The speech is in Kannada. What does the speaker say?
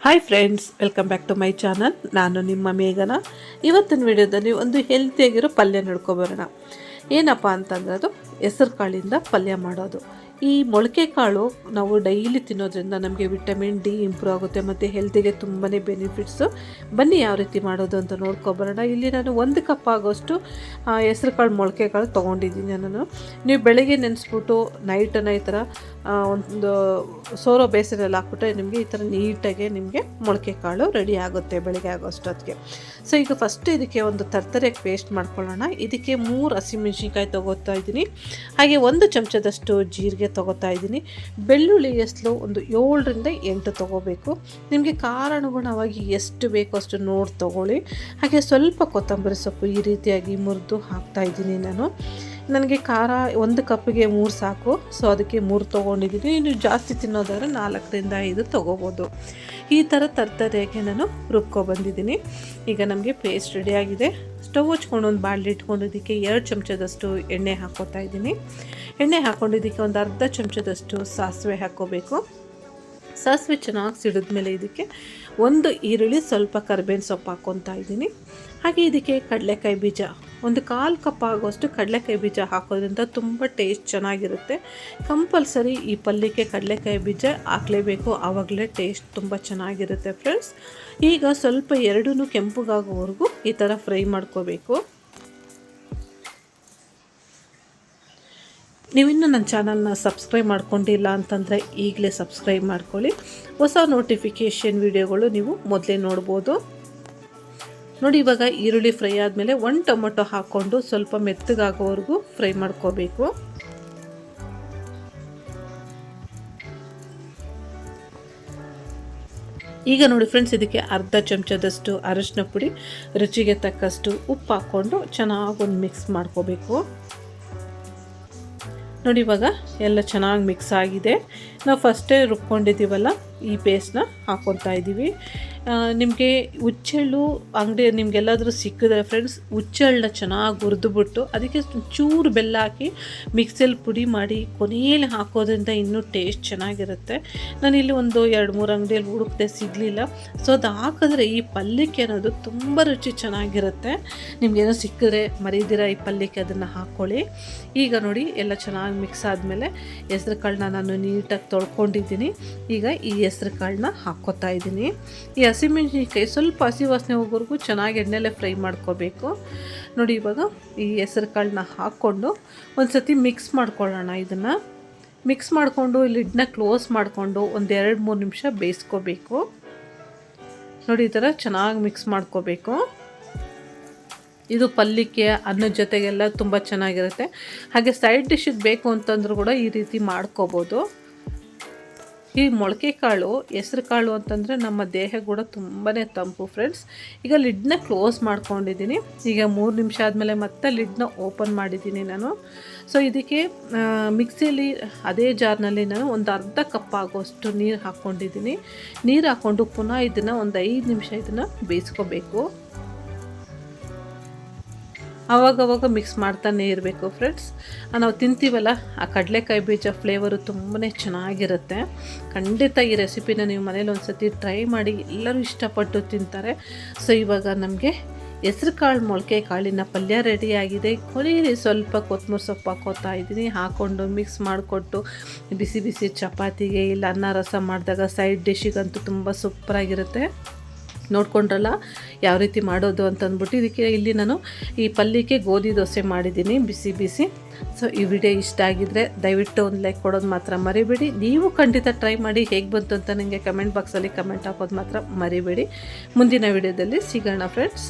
Hi friends, welcome back to my channel. ನಾನು ನಿಮ್ಮ ಮೇಘನ. ಇವತ್ತಿನ ವಿಡಿಯೋದಲ್ಲಿ ಒಂದು ಹೆಲ್ತಿಯಾಗಿರೋ ಪಲ್ಯ ನೋಡ್ಕೊಬರೋಣ. ಏನಪ್ಪ ಅಂತಂದ್ರೆ ಅದು ಹೆಸರು ಕಾಳಿಂದ ಪಲ್ಯ ಮಾಡೋದು. ಈ ಮೊಳಕೆ ಕಾಳು ನಾವು ಡೈಲಿ ತಿನ್ನೋದ್ರಿಂದ ನಮಗೆ ವಿಟಮಿನ್ ಡಿ ಇಂಪ್ರೂವ್ ಆಗುತ್ತೆ ಮತ್ತು ಹೆಲ್ತಿಗೆ ತುಂಬಾ ಬೆನಿಫಿಟ್ಸು. ಬನ್ನಿ ಯಾವ ರೀತಿ ಮಾಡೋದು ಅಂತ ನೋಡ್ಕೊಬರೋಣ. ಇಲ್ಲಿ ನಾನು 1 ಕಪ್ ಆಗೋಷ್ಟು ಹೆಸರು ಕಾಳು ಮೊಳಕೆ ಕಾಳು ತೊಗೊಂಡಿದ್ದೀನಿ. ನಾನು ನೀವು ಬೆಳಗ್ಗೆ ನೆನೆಸ್ಬಿಟ್ಟು ನೈಟನ್ನು ಈ ಥರ ಒಂದು ಸೋರೋ ಬೇಸರಲ್ಲಿ ಹಾಕ್ಬಿಟ್ರೆ ನಿಮಗೆ ಈ ಥರ ನೀಟಾಗಿ ನಿಮಗೆ ಮೊಳಕೆ ಕಾಳು ರೆಡಿ ಆಗುತ್ತೆ ಬೆಳಗ್ಗೆ ಆಗೋಷ್ಟೊತ್ತಿಗೆ. ಸೊ ಈಗ ಫಸ್ಟ್ ಇದಕ್ಕೆ ಒಂದು ತರ್ತರೆಗೆ ಪೇಸ್ಟ್ ಮಾಡ್ಕೊಳ್ಳೋಣ. ಇದಕ್ಕೆ 3 ಹಸಿಮೆಣ್ಸಿನ್ಕಾಯಿ ತೊಗೋತಾ ಇದ್ದೀನಿ, ಹಾಗೆ 1 ಚಮಚದಷ್ಟು ಜೀರಿಗೆ ತೊಗೋತಾ ಇದ್ದೀನಿ. ಬೆಳ್ಳುಳ್ಳಿ ಎಸ್ಲು ಒಂದು 7ರಿಂದ 8 ತೊಗೋಬೇಕು. ನಿಮಗೆ ಖಾರ ಅನುಗುಣವಾಗಿ ಎಷ್ಟು ಬೇಕೋ ಅಷ್ಟು ನೋಡಿ ತೊಗೊಳ್ಳಿ. ಹಾಗೆ ಸ್ವಲ್ಪ ಕೊತ್ತಂಬರಿ ಸೊಪ್ಪು ಈ ರೀತಿಯಾಗಿ ಮುರಿದು ಹಾಕ್ತಾಯಿದ್ದೀನಿ ನಾನು. ನನಗೆ ಖಾರ 1 ಕಪ್ಪಿಗೆ 3 ಸಾಕು, ಸೊ ಅದಕ್ಕೆ 3 ತೊಗೊಂಡಿದ್ದೀನಿ. ನೀವು ಜಾಸ್ತಿ ತಿನ್ನೋದಾದ್ರೆ 4ರಿಂದ 5 ತೊಗೋಬೋದು. ಈ ಥರ ತರ್ತರೆಗೆ ನಾನು ರುಬ್ಕೊಬಂದಿದ್ದೀನಿ. ಈಗ ನಮಗೆ ಪೇಸ್ಟ್ ರೆಡಿಯಾಗಿದೆ. ಸ್ಟವ್ ಹಚ್ಕೊಂಡು ಒಂದು ಬಾಣಲೆ ಇಟ್ಕೊಂಡು ಇದಕ್ಕೆ 2 ಚಮಚದಷ್ಟು ಎಣ್ಣೆ ಹಾಕ್ಕೋತಾ ಇದ್ದೀನಿ. ಎಣ್ಣೆ ಹಾಕ್ಕೊಂಡಿದ್ದಕ್ಕೆ ಒಂದು ಅರ್ಧ ಚಮಚದಷ್ಟು ಸಾಸಿವೆ ಹಾಕ್ಕೋಬೇಕು. ಸಾಸಿವೆ ಚೆನ್ನಾಗಿ ಸಿಡಿದ್ಮೇಲೆ ಇದಕ್ಕೆ 1 ಈರುಳ್ಳಿ, ಸ್ವಲ್ಪ ಕರಿಬೇವಿನ ಸೊಪ್ಪು ಹಾಕ್ಕೊತಾ ಇದ್ದೀನಿ. ಹಾಗೆ ಇದಕ್ಕೆ ಕಡಲೆಕಾಯಿ ಬೀಜ ಒಂದು 1/4 ಕಪ್ ಆಗೋಷ್ಟು ಕಡಲೆಕಾಯಿ ಬೀಜ ಹಾಕೋದ್ರಿಂದ ತುಂಬ ಟೇಸ್ಟ್ ಚೆನ್ನಾಗಿರುತ್ತೆ. ಕಂಪಲ್ಸರಿ ಈ ಪಲ್ಯಕ್ಕೆ ಕಡಲೆಕಾಯಿ ಬೀಜ ಹಾಕಲೇಬೇಕು, ಆವಾಗಲೇ ಟೇಸ್ಟ್ ತುಂಬ ಚೆನ್ನಾಗಿರುತ್ತೆ ಫ್ರೆಂಡ್ಸ್. ಈಗ ಸ್ವಲ್ಪ ಎರಡೂ ಕೆಂಪುಗಾಗೋವರೆಗೂ ಈ ಥರ ಫ್ರೈ ಮಾಡ್ಕೋಬೇಕು. ನೀವಿನ್ನೂ ನನ್ನ ಚಾನಲ್ನ ಸಬ್ಸ್ಕ್ರೈಬ್ ಮಾಡ್ಕೊಂಡಿಲ್ಲ ಅಂತಂದರೆ ಈಗಲೇ ಸಬ್ಸ್ಕ್ರೈಬ್ ಮಾಡ್ಕೊಳ್ಳಿ. ಹೊಸ ನೋಟಿಫಿಕೇಷನ್ ವಿಡಿಯೋಗಳು ನೀವು ಮೊದಲೇ ನೋಡ್ಬೋದು. ನೋಡಿ, ಇವಾಗ ಈರುಳ್ಳಿ ಫ್ರೈ ಆದಮೇಲೆ 1 ಟೊಮೊಟೊ ಹಾಕ್ಕೊಂಡು ಸ್ವಲ್ಪ ಮೆತ್ತಗಾಗೋವರೆಗೂ ಫ್ರೈ ಮಾಡ್ಕೋಬೇಕು. ಈಗ ನೋಡಿ ಫ್ರೆಂಡ್ಸ್, ಇದಕ್ಕೆ ಅರ್ಧ ಚಮಚದಷ್ಟು ಅರಿಶಿನ ಪುಡಿ, ರುಚಿಗೆ ತಕ್ಕಷ್ಟು ಉಪ್ಪು ಹಾಕ್ಕೊಂಡು ಚೆನ್ನಾಗಿ ಒಂದು ಮಿಕ್ಸ್ ಮಾಡ್ಕೋಬೇಕು. ನೋಡಿ, ಇವಾಗ ಎಲ್ಲ ಚೆನ್ನಾಗಿ ಮಿಕ್ಸ್ ಆಗಿದೆ. ನಾವು ಫಸ್ಟೇ ರುಬ್ಕೊಂಡಿದ್ದೀವಲ್ಲ ಈ ಪೇಸ್ಟ್ನ ಹಾಕ್ಕೊತಾ ಇದ್ದೀವಿ. ನಿಮಗೆ ಹುಚ್ಚೆಳ್ಳು ಅಂಗಡಿ ನಿಮಗೆಲ್ಲಾದರೂ ಸಿಕ್ಕಿದ್ರೆ ಫ್ರೆಂಡ್ಸ್, ಹುಚ್ಚೆಳ್ಳನ್ನ ಚೆನ್ನಾಗಿ ಹುರಿದುಬಿಟ್ಟು ಅದಕ್ಕೆ ಚೂರು ಬೆಲ್ಲ ಹಾಕಿ ಮಿಕ್ಸಿಯಲ್ಲಿ ಪುಡಿ ಮಾಡಿ ಕೊನೆಯಲ್ಲಿ ಹಾಕೋದ್ರಿಂದ ಇನ್ನೂ ಟೇಸ್ಟ್ ಚೆನ್ನಾಗಿರುತ್ತೆ. ನಾನಿಲ್ಲಿ ಒಂದು 2-3 ಅಂಗಡಿಯಲ್ಲಿ ಹುಡುಕ್ದೆ, ಸಿಗಲಿಲ್ಲ. ಸೊ ಅದು ಹಾಕಿದ್ರೆ ಈ ಪಲ್ಯಕ್ಕೆ ಅನ್ನೋದು ತುಂಬ ರುಚಿ ಚೆನ್ನಾಗಿರುತ್ತೆ. ನಿಮಗೇನೋ ಸಿಕ್ಕಿದ್ರೆ ಮರೀದಿರ ಈ ಪಲ್ಯಕ್ಕೆ ಅದನ್ನು ಹಾಕ್ಕೊಳ್ಳಿ. ಈಗ ನೋಡಿ, ಎಲ್ಲ ಚೆನ್ನಾಗಿ ಮಿಕ್ಸ್ ಆದಮೇಲೆ ಹೆಸ್ರು ಕಾಳನ್ನ ನಾನು ನೀಟಾಗಿ ತೊಳ್ಕೊಂಡಿದ್ದೀನಿ. ಈಗ ಈ ಹೆಸ್ರು ಕಾಳನ್ನ ಹಾಕ್ಕೋತಾ ಇದ್ದೀನಿ. ಈ ಹಸಿಮೆಣ್ಸಿನ್ಕಾಯಿ ಸ್ವಲ್ಪ ಹಸಿ ವಾಸನೆ ಹೋಗೋವರೆಗೂ ಚೆನ್ನಾಗಿ ಎಣ್ಣೆಲೆ ಫ್ರೈ ಮಾಡ್ಕೋಬೇಕು. ನೋಡಿ, ಇವಾಗ ಈ ಹೆಸರು ಕಾಳನ್ನ ಹಾಕ್ಕೊಂಡು ಒಂದು ಸತಿ ಮಿಕ್ಸ್ ಮಾಡ್ಕೊಳ್ಳೋಣ. ಇದನ್ನು ಮಿಕ್ಸ್ ಮಾಡಿಕೊಂಡು ಲಿಡ್ನ ಕ್ಲೋಸ್ ಮಾಡಿಕೊಂಡು ಒಂದು 2-3 ನಿಮಿಷ ಬೇಯಿಸ್ಕೋಬೇಕು. ನೋಡಿ, ಈ ಥರ ಚೆನ್ನಾಗಿ ಮಿಕ್ಸ್ ಮಾಡ್ಕೋಬೇಕು. ಇದು ಪಲ್ಯಕ್ಕೆ ಅನ್ನದ ಜೊತೆಗೆಲ್ಲ ತುಂಬ ಚೆನ್ನಾಗಿರುತ್ತೆ. ಹಾಗೆ ಸೈಡ್ ಡಿಶ್ಗೆ ಬೇಕು ಅಂತಂದ್ರೂ ಕೂಡ ಈ ರೀತಿ ಮಾಡ್ಕೋಬೋದು. ಈ ಮೊಳಕೆ ಕಾಳು, ಹೆಸ್ರು ಕಾಳು ಅಂತಂದರೆ ನಮ್ಮ ದೇಹ ಕೂಡ ತುಂಬಾ ತಂಪು ಫ್ರೆಂಡ್ಸ್. ಈಗ ಲಿಡ್ನ ಕ್ಲೋಸ್ ಮಾಡ್ಕೊಂಡಿದ್ದೀನಿ. ಈಗ 3 ನಿಮಿಷ ಆದಮೇಲೆ ಮತ್ತೆ ಲಿಡ್ನ ಓಪನ್ ಮಾಡಿದ್ದೀನಿ ನಾನು. ಸೊ ಇದಕ್ಕೆ ಮಿಕ್ಸಿಯಲ್ಲಿ ಅದೇ ಜಾರ್ನಲ್ಲಿ ನಾನು ಒಂದು ಅರ್ಧ ಕಪ್ ಆಗೋಷ್ಟು ನೀರು ಹಾಕ್ಕೊಂಡಿದ್ದೀನಿ. ನೀರು ಹಾಕ್ಕೊಂಡು ಪುನಃ ಇದನ್ನು ಒಂದು 5 ನಿಮಿಷ ಇದನ್ನು ಬೇಯಿಸ್ಕೋಬೇಕು. ಆವಾಗವಾಗ ಮಿಕ್ಸ್ ಮಾಡ್ತಾನೆ ಇರಬೇಕು ಫ್ರೆಂಡ್ಸ್. ನಾವು ತಿಂತೀವಲ್ಲ, ಆ ಕಡಲೆಕಾಯಿ ಬೀಜ ಫ್ಲೇವರು ತುಂಬಾ ಚೆನ್ನಾಗಿರುತ್ತೆ. ಖಂಡಿತ ಈ ರೆಸಿಪಿನ ನೀವು ಮನೇಲಿ ಒಂದು ಸತಿ ಟ್ರೈ ಮಾಡಿ, ಎಲ್ಲರೂ ಇಷ್ಟಪಟ್ಟು ತಿಂತಾರೆ. ಸೊ ಇವಾಗ ನಮಗೆ ಹೆಸ್ರು ಕಾಳು ಮೊಳಕೆ ಕಾಳಿನ ಪಲ್ಯ ರೆಡಿಯಾಗಿದೆ. ಕೊನೆಯಲ್ಲಿ ಸ್ವಲ್ಪ ಕೊತ್ತಂಬರಿ ಸೊಪ್ಪು ಹಾಕೋತಾ ಇದ್ದೀನಿ. ಹಾಕ್ಕೊಂಡು ಮಿಕ್ಸ್ ಮಾಡಿಕೊಟ್ಟು ಬಿಸಿ ಬಿಸಿ ಚಪಾತಿಗೆ ಇಲ್ಲ ಅನ್ನ ರಸ ಮಾಡಿದಾಗ ಸೈಡ್ ಡಿಶ್ಶಿಗಂತೂ ತುಂಬ ಸೂಪರಾಗಿರುತ್ತೆ. ನೋಡ್ಕೊಂಡ್ರಲ್ಲ ಯಾವ ರೀತಿ ಮಾಡೋದು ಅಂತಂದ್ಬಿಟ್ಟು. ಇದಕ್ಕೆ ಇಲ್ಲಿ ನಾನು ಈ ಪಲ್ಯಕ್ಕೆ ಗೋಧಿ ದೋಸೆ ಮಾಡಿದ್ದೀನಿ ಬಿಸಿ ಬಿಸಿ. ಸೊ ಈ ವಿಡಿಯೋ ಇಷ್ಟ ಆಗಿದ್ದರೆ ದಯವಿಟ್ಟು ಒಂದು ಲೈಕ್ ಕೊಡೋದು ಮಾತ್ರ ಮರಿಬೇಡಿ. ನೀವು ಖಂಡಿತ ಟ್ರೈ ಮಾಡಿ ಹೇಗೆ ಬಂತು ಅಂತ ನನಗೆ ಕಮೆಂಟ್ ಬಾಕ್ಸಲ್ಲಿ ಕಮೆಂಟ್ ಹಾಕೋದು ಮಾತ್ರ ಮರಿಬೇಡಿ. ಮುಂದಿನ ವಿಡಿಯೋದಲ್ಲಿ ಸಿಗೋಣ ಫ್ರೆಂಡ್ಸ್.